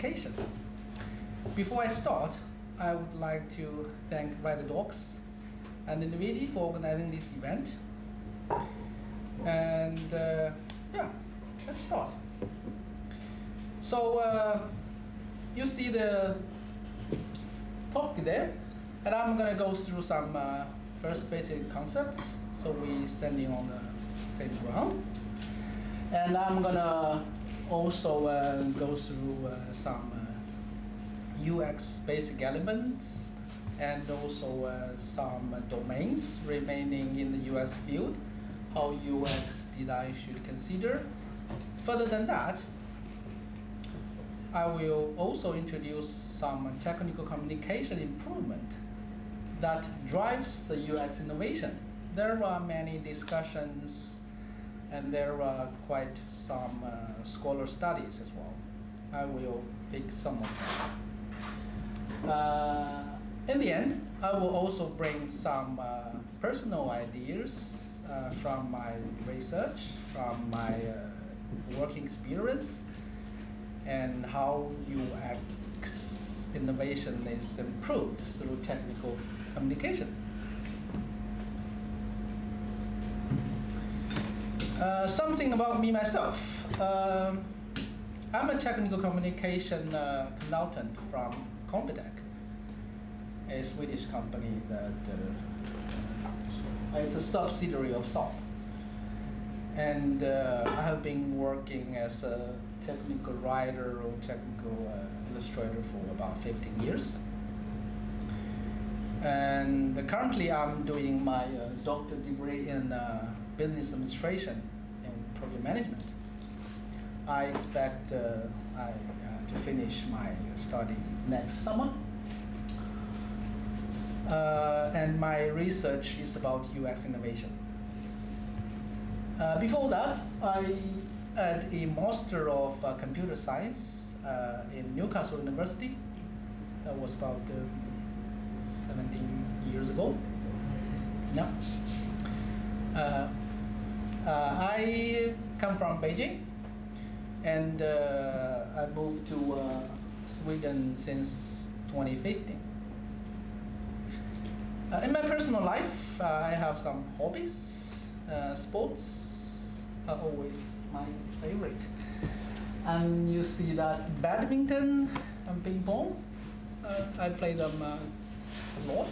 communication. Before I start, I would like to thank RiderDocs and NVIDIA for organizing this event. And yeah, let's start. So you see the topic there, and I'm going to go through some first basic concepts, so we standing on the same ground. And I'm going to also go through some UX basic elements, and also some domains remaining in the UX field, how UX design should consider. Further than that, I will also introduce some technical communication improvement that drives the UX innovation. There are many discussions, and there are quite some scholar studies as well. I will pick some of them. In the end, I will also bring some personal ideas from my research, from my working experience, and how UX innovation is improved through technical communication. Something about me myself. I'm a technical communication consultant from Competech, a Swedish company that it's a subsidiary of Saab. And I have been working as a technical writer or technical illustrator for about 15 years. And currently I'm doing my doctorate degree in business administration and project management. I expect to finish my study next summer. And my research is about UX innovation. Before that, I had a Master of Computer Science in Newcastle University. That was about 17 years ago. Yeah. I come from Beijing, and I moved to Sweden since 2015. In my personal life, I have some hobbies. Sports are always my favorite. And you see that badminton and ping pong, I play them a lot,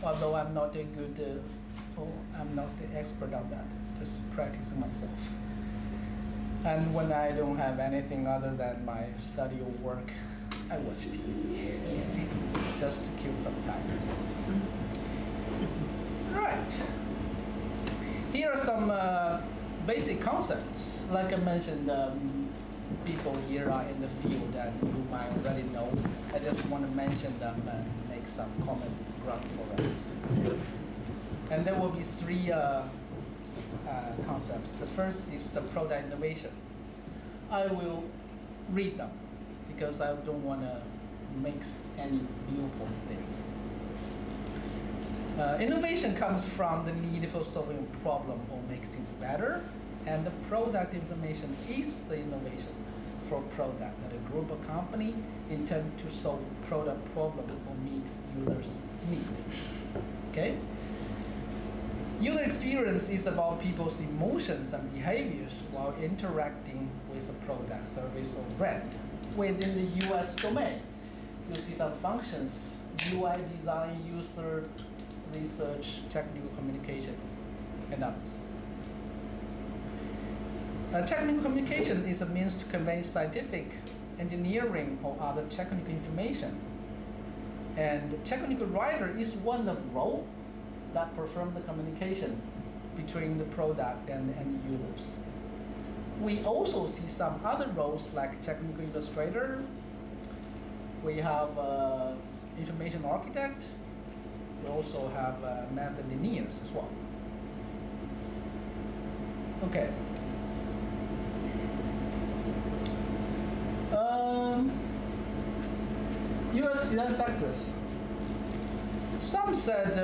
although I'm not a good, I'm not an expert on that, just practicing myself. And when I don't have anything other than my study or work, I watch TV, just to kill some time. Right. Here are some basic concepts. Like I mentioned, people here are in the field and you might already know. I just want to mention them and make some common ground for us. And there will be three concepts. The first is the product innovation. I will read them because I don't want to mix any viewpoints there. Innovation comes from the need for solving a problem or make things better, and the product information is the innovation for a product that a group or company intend to solve product problem or meet users' need. Okay? User experience is about people's emotions and behaviors while interacting with a product, service, or brand. Within the UX domain, you see some functions: UI design, user research, technical communication, and others. Technical communication is a means to convey scientific, engineering, or other technical information. And technical writer is one of the roles that perform the communication between the product and the end users. We also see some other roles like technical illustrator. We have information architect. We also have math engineers as well. Okay. UX design factors. Some said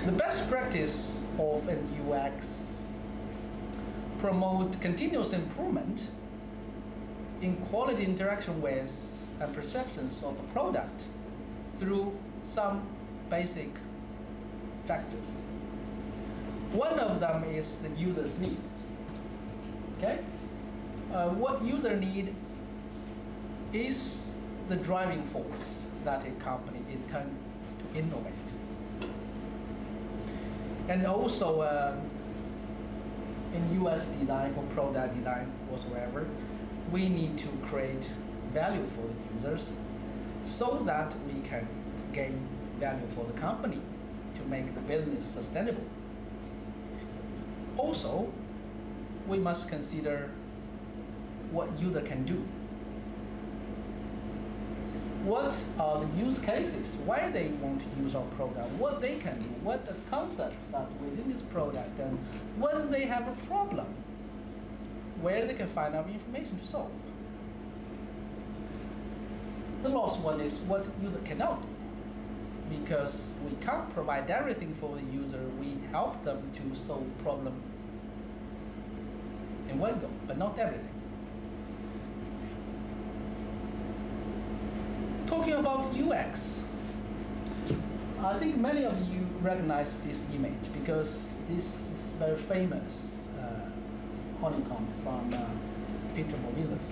the best practice of an UX promote continuous improvement in quality interaction with and perceptions of a product through some basic factors. One of them is the user's need. Okay? What user need is the driving force that a company intends to innovate. And also in UX design or product design whatsoever, we need to create value for the users so that we can gain value for the company to make the business sustainable. Also, we must consider what user can do. What are the use cases? Why they want to use our product? What they can do? What are the concepts that within this product? And when they have a problem, where they can find our information to solve. The last one is what user cannot do. Because we can't provide everything for the user, we help them to solve problem in one go, but not everything. Talking about UX, I think many of you recognize this image because this is very famous honeycomb from Peter Movillas.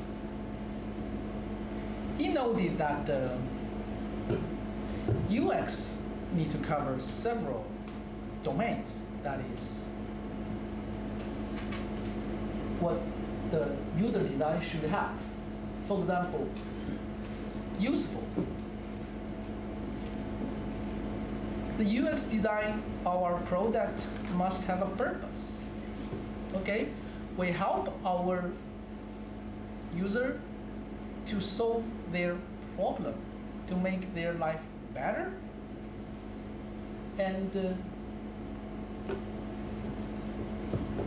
He noted that UX need to cover several domains. That is what the user design should have. For example, useful. The UX design of our product must have a purpose. Okay? We help our user to solve their problem, to make their life better, and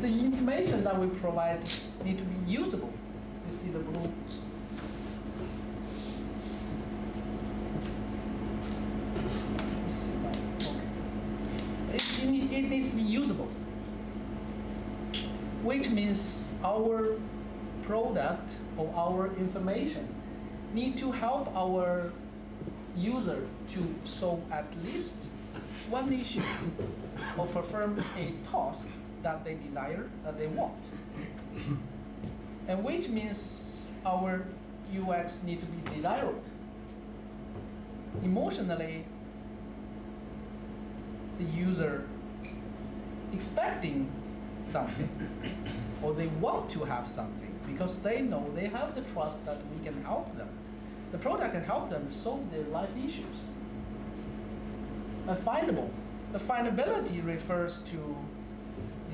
the information that we provide need to be usable. You see the blue. It needs to be usable, which means our product or our information need to help our user to solve at least one issue or perform a task that they desire, that they want. And which means our UX need to be desirable. Emotionally, the user expecting something or they want to have something because they know they have the trust that we can help them. The product can help them solve their life issues. Findable. The findability refers to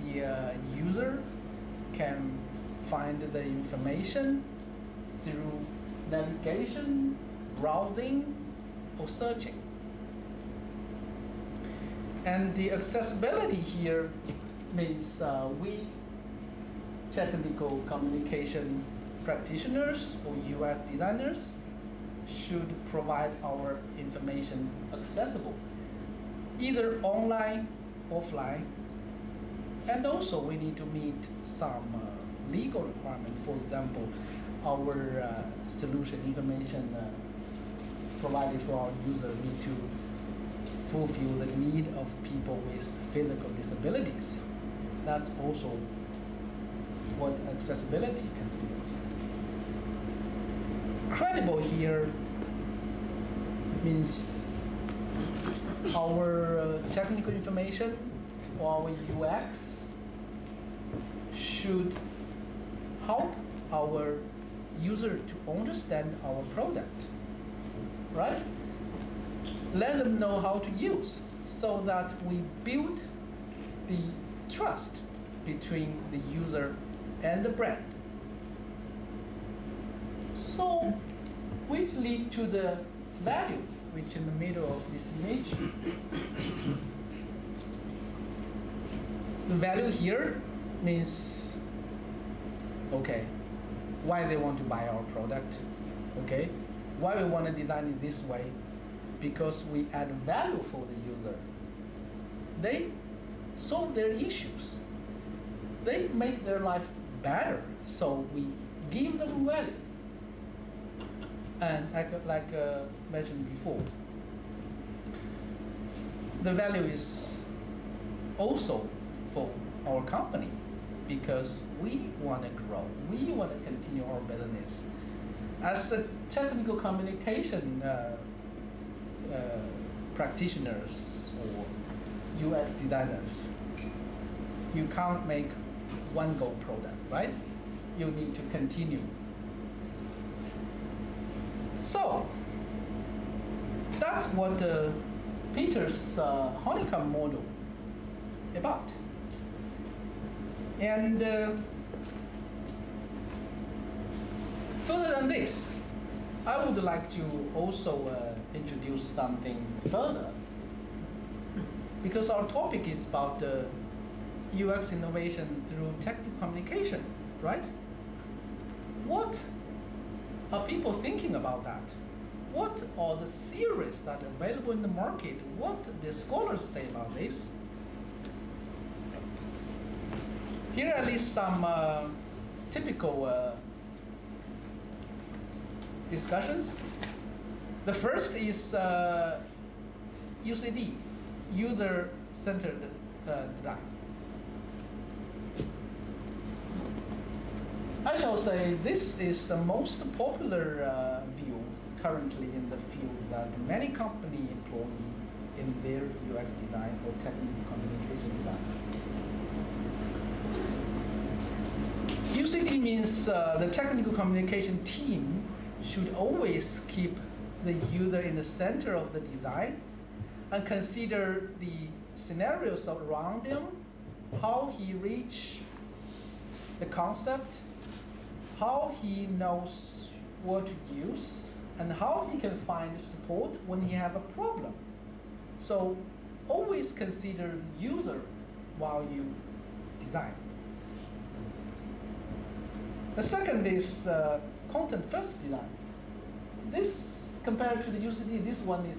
the user can find the information through navigation, browsing, or searching. And the accessibility here means we technical communication practitioners or UX designers should provide our information accessible, either online, offline, and also we need to meet some legal requirement. For example, our solution information provided for our user need to fulfill the need of people with physical disabilities. That's also what accessibility considers. Credible here means our technical information or our UX should help our user to understand our product, right? Let them know how to use so that we build the trust between the user and the brand. So, which lead to the value, which in the middle of this image. The value here means, okay, why they want to buy our product, okay? Why we want to design it this way? Because we add value for the user. They solve their issues. They make their life better, so we give them value. And like mentioned before, the value is also for our company because we want to grow, we want to continue our business. As a technical communication practitioners or UX designers, you can't make one go product, right? You need to continue. So that's what Peter's honeycomb model about. And further than this, I would like to also introduce something further, because our topic is about UX innovation through technical communication, right? What are people thinking about that? What are the theories that are available in the market? What do the scholars say about this? Here are at least some typical discussions. The first is UCD, user-centered design. I shall say this is the most popular view currently in the field that many companies employ in their UX design or technical communication design. UCD means the technical communication team should always keep the user in the center of the design and consider the scenarios around him, how he reach the concept, how he knows what to use, and how he can find support when he have a problem. So always consider the user while you design. The second is content-first design. This, compared to the UCD, this one is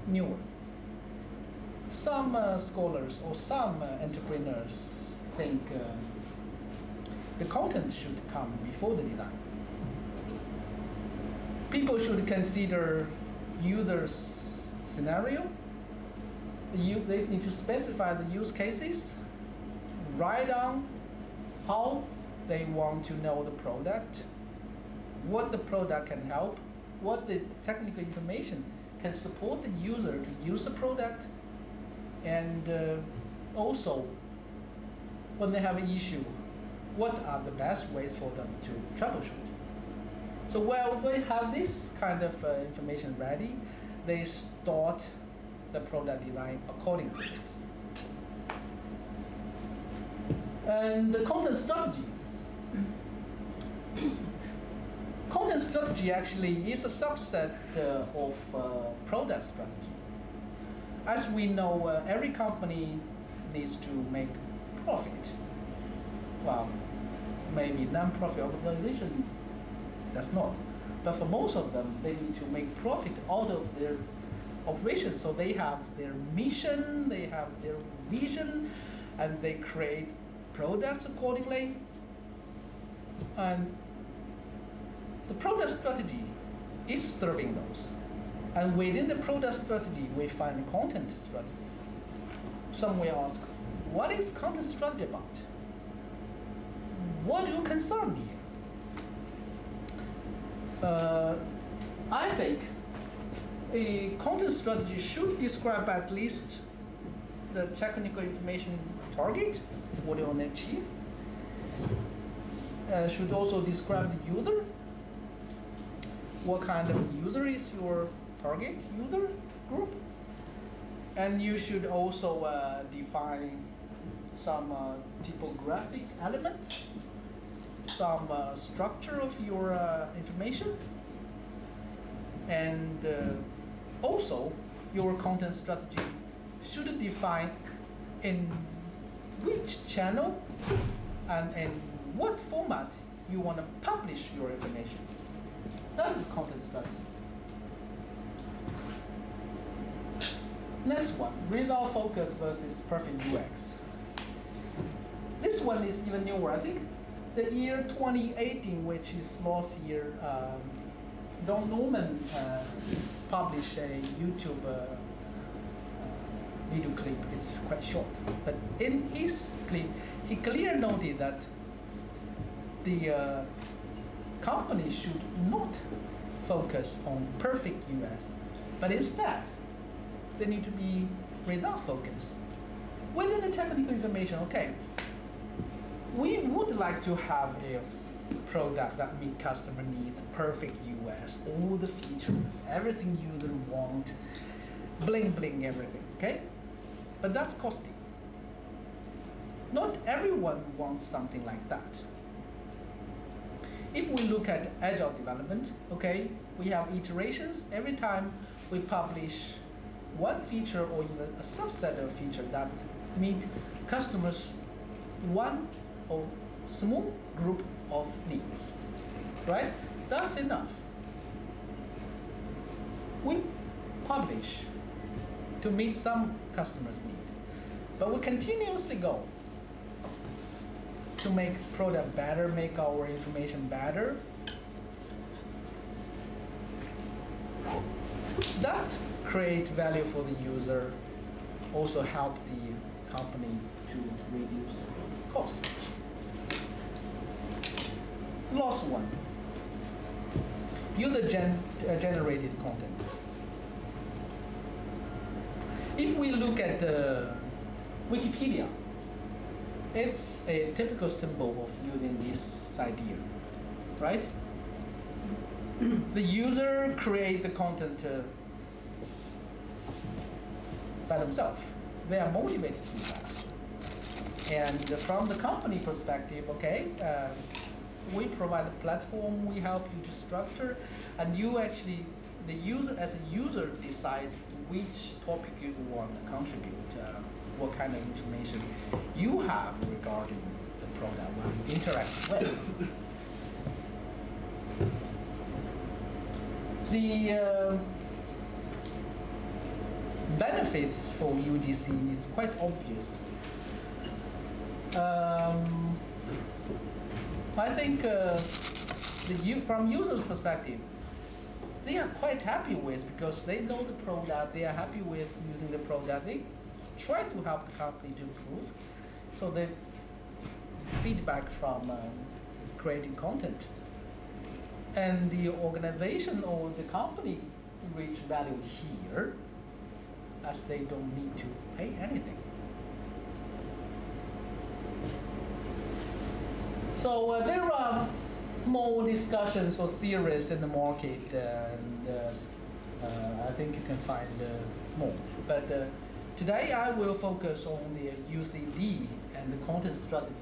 newer. Some scholars or some entrepreneurs think the content should come before the design. People should consider users' scenario. They need to specify the use cases, write down how they want to know the product, what the product can help, what the technical information can support the user to use the product, and also when they have an issue, what are the best ways for them to troubleshoot. So while they have this kind of information ready, they start the product design according to this. And the content strategy. Content strategy actually is a subset of product strategy. As we know, every company needs to make profit. Well, maybe non-profit organization does not. But for most of them, they need to make profit out of their operation. So they have their mission, they have their vision, and they create products accordingly. And the product strategy is serving those. And within the product strategy, we find content strategy. Some will ask, what is content strategy about? What do you concern here? I think a content strategy should describe at least the technical information target, what you want to achieve. Should also describe the user. What kind of user is your target user group? And you should also define some typographic elements, some structure of your information, and also your content strategy should define in which channel and in what format you want to publish your information. That is content strategy. Next one, result focus versus perfect UX. This one is even newer. I think the year 2018, which is last year, Don Norman published a YouTube video clip. It's quite short, but in his clip, he clearly noted that the company should not focus on perfect US, but instead they need to be result focused. Within the technical information, okay, we would like to have a product that meet customer needs, perfect US, all the features, everything user want, bling bling everything, okay? But that's costly. Not everyone wants something like that. If we look at agile development, okay, we have iterations. Every time we publish one feature or even a subset of feature that meet customers' one or small group of needs, right? That's enough. We publish to meet some customers' need, but we continuously go to make product better, make our information better. That create value for the user, also help the company to reduce cost. Last one, user generated content. If we look at Wikipedia, it's a typical symbol of using this idea, right? The user create the content by themselves. They are motivated to do that. And from the company perspective, okay, we provide a platform, we help you to structure, and you actually, the user as a user decide which topic you want to contribute, what kind of information you have regarding the product when you interact with. The benefits for UGC is quite obvious. I think from users' perspective, they are quite happy with, because they know the product, they are happy with using the product. They try to help the company to improve. So the feedback from creating content. And the organization or the company reach value here, as they don't need to pay anything. So there are more discussions or theories in the market, and I think you can find more. But today I will focus on the UCD and the content strategy,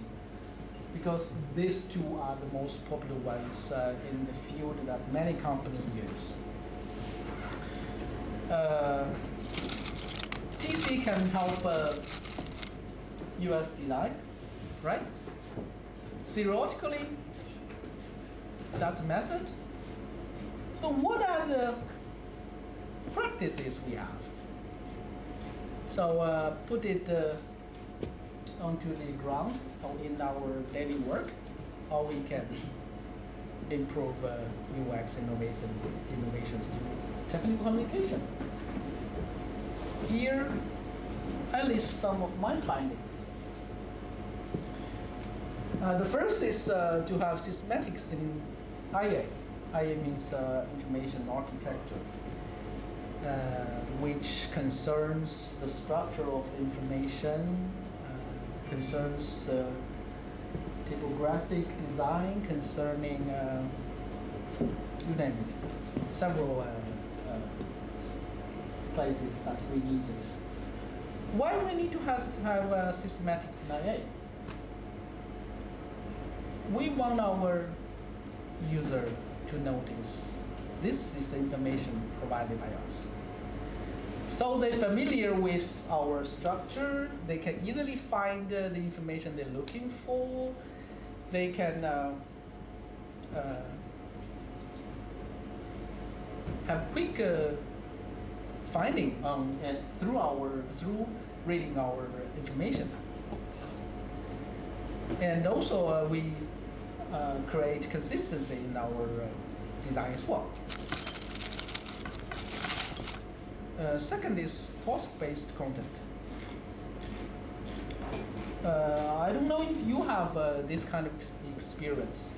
because these two are the most popular ones in the field that many companies use. TC can help UX design, right? Theoretically, that's a method. But what are the practices we have? So put it onto the ground or in our daily work, how we can improve UX innovations through technical communication. Here, I list some of my findings. The first is to have systematics in IA. IA means information architecture, which concerns the structure of the information, concerns typographic design, concerning, you name it, several places that we need this. Why do we need to have systematics in IA? We want our user to notice this is the information provided by us. So they're familiar with our structure. They can easily find the information they're looking for. They can have quick finding through reading our information. And also we create consistency in our design as well. Second is task-based content. I don't know if you have this kind of experience,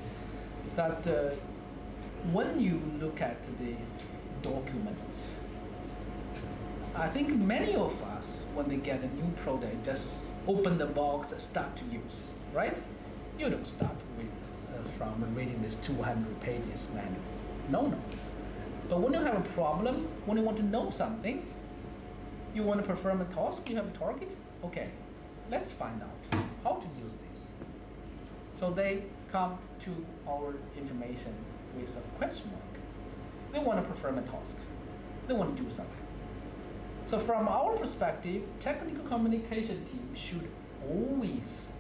that when you look at the documents, I think many of us, when they get a new product, just open the box and start to use, right? You don't start with, from reading this 200 pages manual. No. But when you have a problem, when you want to know something, you want to perform a task, you have a target, okay, let's find out how to use this. So they come to our information with a question mark. They want to perform a task. They want to do something. So from our perspective, technical communication team should always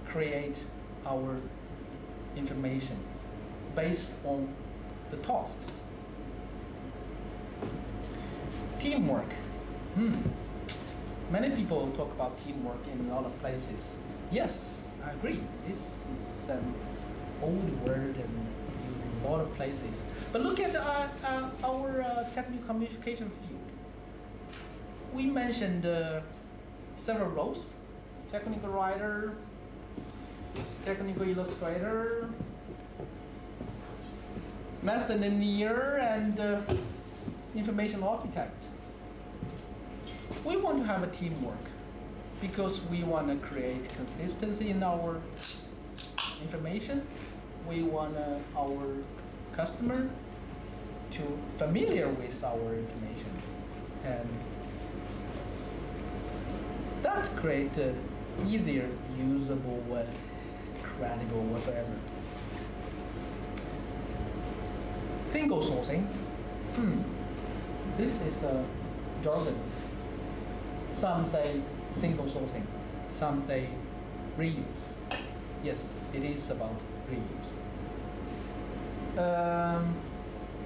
create our information based on the tasks. Teamwork. Many people talk about teamwork in a lot of places. Yes, I agree. This is an old word and used in a lot of places. But look at our technical communication field. We mentioned several roles: technical writer, technical illustrator, method engineer, and information architect. We want to have a teamwork because we want to create consistency in our information. We want our customer to familiar with our information, and that create easier, usable, credible, whatsoever. Single sourcing. This is a jargon. Some say single sourcing, some say reuse. Yes, it is about reuse.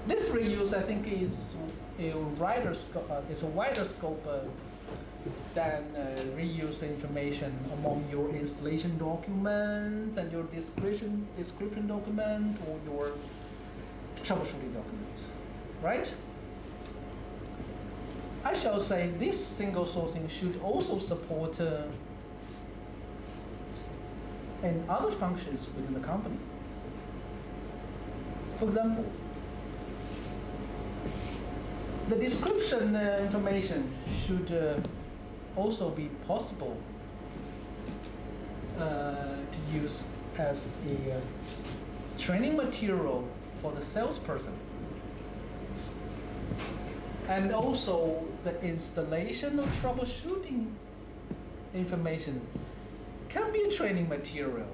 This reuse, I think, is a wider scope than reuse information among your installation document and your description document or your troubleshooting documents, right? I shall say this single sourcing should also support and other functions within the company. For example, the description information should also be possible to use as a training material for the salesperson. And also the installation or troubleshooting information can be a training material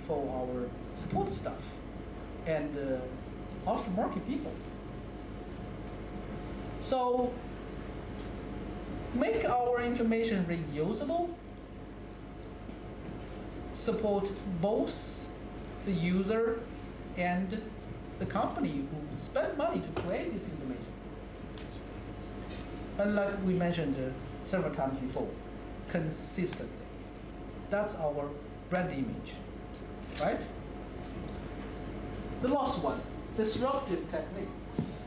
for our support staff and aftermarket people. So make our information reusable, support both the user and the company who spend money to create this information. And like we mentioned several times before, consistency. That's our brand image, right? The last one, disruptive techniques.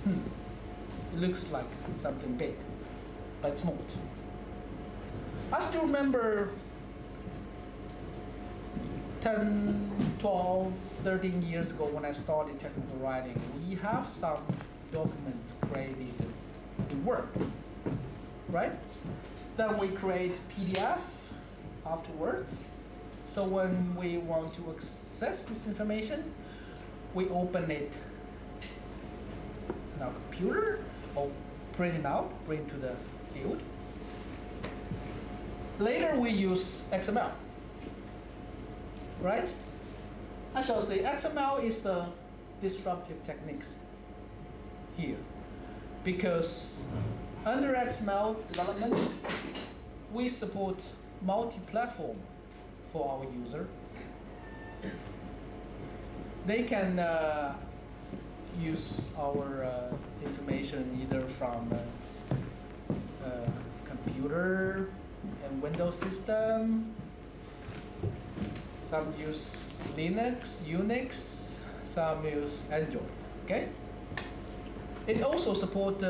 It looks like something big, but it's not. I still remember 10, 12, 13 years ago when I started technical writing, we have some documents created in Word, right? Then we create PDF afterwards. So when we want to access this information, we open it on our computer or print it out, bring to the field. Later we use XML, right? I shall say XML is a disruptive techniques here, because under XML development, we support multi-platform for our user. They can use our information either from computer and Windows system. Some use Linux, Unix. some use Android. Okay. It also supports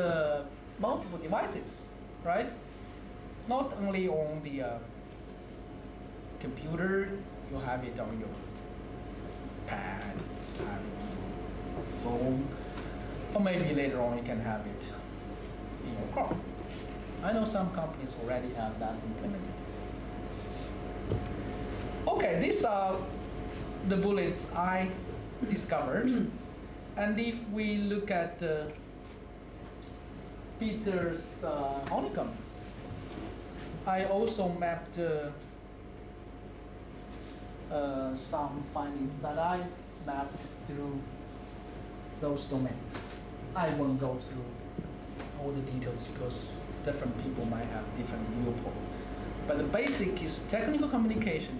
multiple devices, right? Not only on the computer, you have it on your pad, have it on your phone, or maybe later on you can have it in your car. I know some companies already have that implemented. Okay, these are the bullets I discovered. And if we look at Peter's honeycomb, I also mapped some findings that I mapped through those domains. I won't go through all the details because different people might have different viewpoint. But the basic is technical communication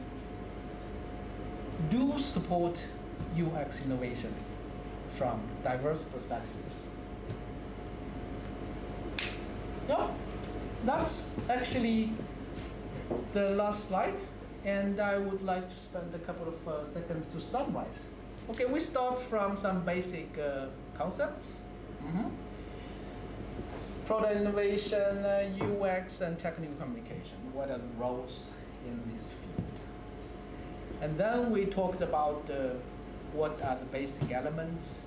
do support UX innovation from diverse perspectives. Yeah, that's actually the last slide, and I would like to spend a couple of seconds to summarize. Okay, we start from some basic concepts. Product innovation, UX, and technical communication. What are the roles in this field? And then we talked about what are the basic elements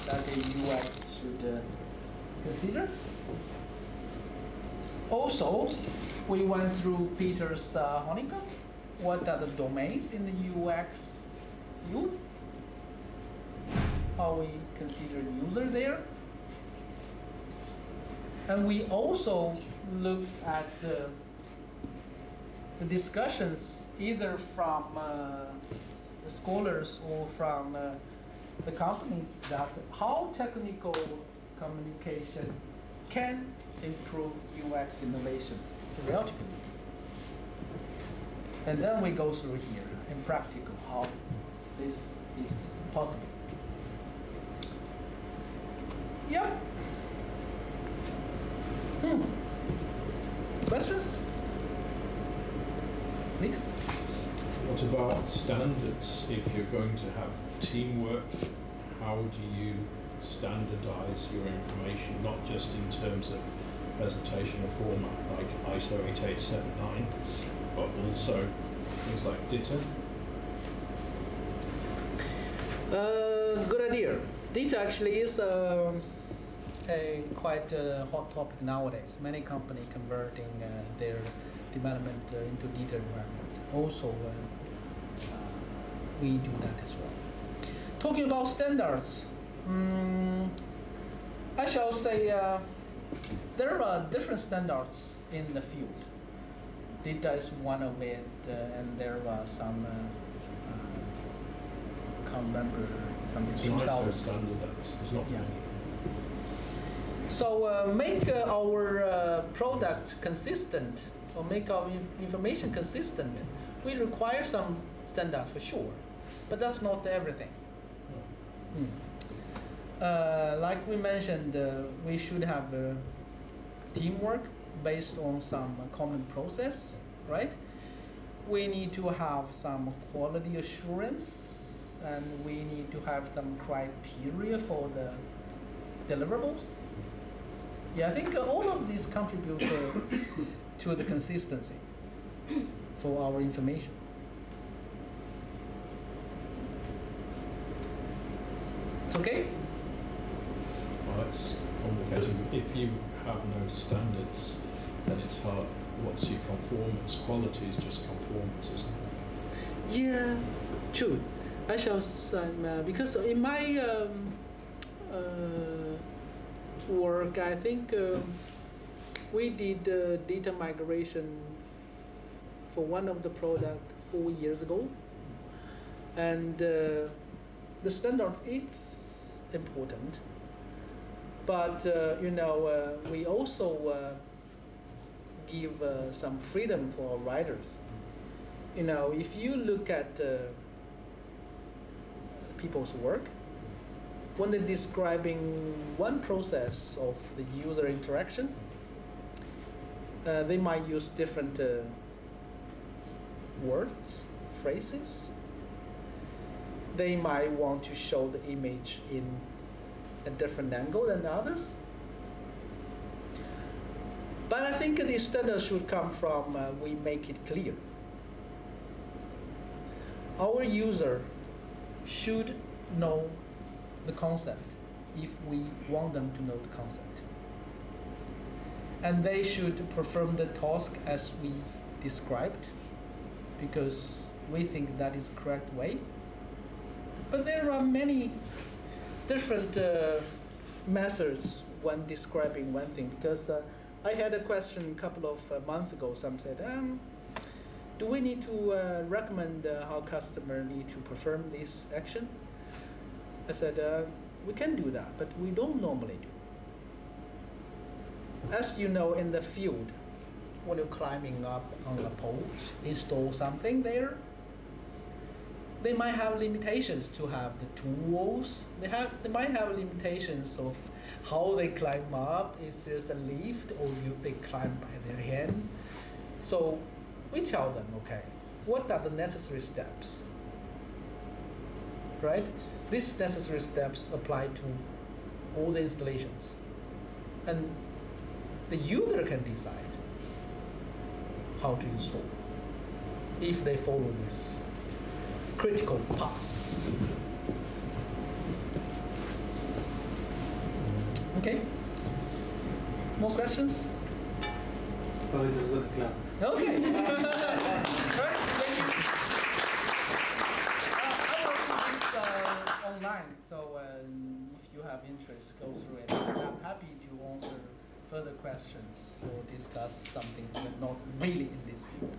that the UX should consider. Also, we went through Peter's honeycomb. What are the domains in the UX field? How we consider user there. And we also looked at the discussions either from the scholars or from the companies that how technical communication can improve UX innovation theoretically. And then we go through here in practical how this is possible. Yep. Questions? Please. What about standards? If you're going to have teamwork, how do you standardize your information, not just in terms of presentation or format like ISO 8879, but also things like DITA? Good idea. DITA actually is a quite hot topic nowadays. Many companies converting their development into DITA environment. Also, we do that as well. Talking about standards, I shall say there are different standards in the field. DITA is one of it, and there are some. Can't remember something. It's an ISO standard. There's not many. So make our product consistent, or make our information consistent. We require some standards for sure, but that's not everything. Like we mentioned, we should have teamwork based on some common process, right? We need to have some quality assurance, and we need to have some criteria for the deliverables. Yeah, I think all of these contribute to the consistency for our information. It's okay? Well, that's complicated. If you have no standards, then it's hard. What's your conformance? Quality is just conformance, isn't it? Yeah, true. I shall say, because in my work, I think we did data migration for one of the product 4 years ago, and the standard is important, but you know, we also give some freedom for our writers. You know, if you look at people's work, when they're describing one process of the user interaction, they might use different words, phrases. they might want to show the image in a different angle than others. But I think the standard should come from we make it clear. Our user should know the concept if we want them to know the concept. And they should perform the task as we described, because we think that is the correct way. But there are many different methods when describing one thing, because I had a question a couple of months ago. Some said, do we need to recommend how customer need to perform this action? I said, we can do that, but we don't normally do. As you know, in the field, when you're climbing up on a pole, install something there, they might have limitations to have the tools. They might have limitations of how they climb up. Is there a lift, or they climb by their hand? So we tell them, okay, what are the necessary steps? Right? These necessary steps apply to all the installations. And the user can decide how to install if they follow this critical path. Okay? More questions? Apologies with the clap. Okay. Right, thank you. I will do this online, so if you have interest, go through it. I'm happy to answer further questions or discuss something but not really in this field.